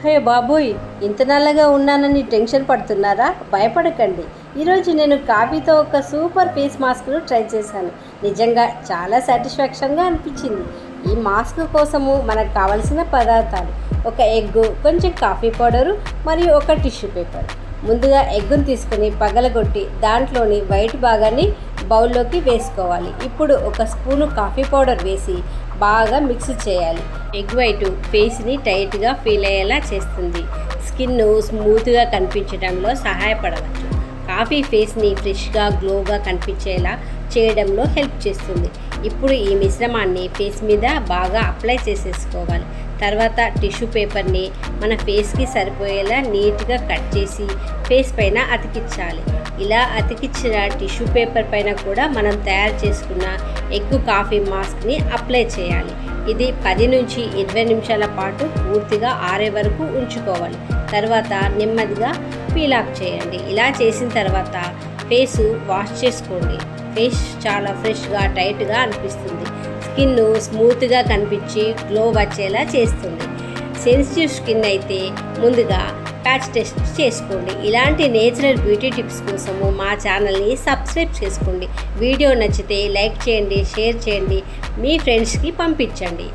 హే బాబోయ్, ఇంత నల్లగా ఉన్నానని టెన్షన్ పడుతున్నారా? భయపడకండి. ఈరోజు నేను కాఫీతో ఒక సూపర్ ఫేస్ మాస్క్ను ట్రై చేశాను. నిజంగా చాలా సాటిస్ఫాక్షన్గా అనిపించింది. ఈ మాస్క్ కోసము మనకు కావలసిన పదార్థాలు: ఒక ఎగ్గు, కొంచెం కాఫీ పౌడరు మరియు ఒక టిష్యూ పేపర్. ముందుగా ఎగ్గును తీసుకొని పగలగొట్టి దాంట్లోని వైట్ భాగాన్ని బౌల్లోకి వేసుకోవాలి. ఇప్పుడు ఒక స్పూను కాఫీ పౌడర్ వేసి బాగా మిక్స్ చేయాలి. ఎగ్ వైట్ ఫేస్ని టైట్గా ఫీల్ అయ్యేలా చేస్తుంది. స్కిన్ను స్మూత్గా కనిపించడంలో సహాయపడవచ్చు. కాఫీ ఫేస్ని ఫ్రెష్గా గ్లోగా కనిపించేలా చేయడంలో హెల్ప్ చేస్తుంది. ఇప్పుడు ఈ మిశ్రమాన్ని ఫేస్ మీద బాగా అప్లై చేసేసుకోవాలి. తర్వాత టిష్యూ పేపర్ని మన ఫేస్కి సరిపోయేలా నీట్గా కట్ చేసి ఫేస్ పైన అతికించాలి. ఇలా అతికించిన టిష్యూ పేపర్ పైన కూడా మనం తయారు చేసుకున్న ఎగ్ కాఫీ మాస్క్ని అప్లై చేయాలి. ఇది 10 నుంచి 20 నిమిషాల పాటు పూర్తిగా ఆరే వరకు ఉంచుకోవాలి. తర్వాత నెమ్మదిగా పీల్ ఆఫ్ చేయండి. ఇలా చేసిన తర్వాత ఫేసు వాష్ చేసుకోండి. ఫేస్ చాలా ఫ్రెష్గా టైట్గా అనిపిస్తుంది. స్కిన్ స్మూత్గా కనిపించి గ్లో వచ్చేలా చేస్తుంది. సెన్సిటివ్ స్కిన్ అయితే ముందుగా ప్యాచ్ టెస్ట్ చేసుకోండి. ఇలాంటి నేచురల్ బ్యూటీ టిప్స్ కోసము మా ఛానల్ని సబ్స్క్రైబ్ చేసుకోండి. వీడియో నచ్చితే లైక్ చేయండి, షేర్ చేయండి, మీ ఫ్రెండ్స్కి పంపించండి.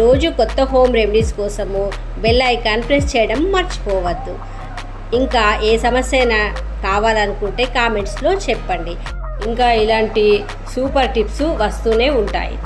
రోజు కొత్త హోమ్ రెమెడీస్ కోసము బెల్ ఐకాన్ ప్రెస్ చేయడం మర్చిపోవద్దు. ఇంకా ఏ సమస్య అయినా కావాలనుకుంటే కామెంట్స్లో చెప్పండి. ఇంకా ఇలాంటి సూపర్ టిప్స్ వస్తూనే ఉంటాయి.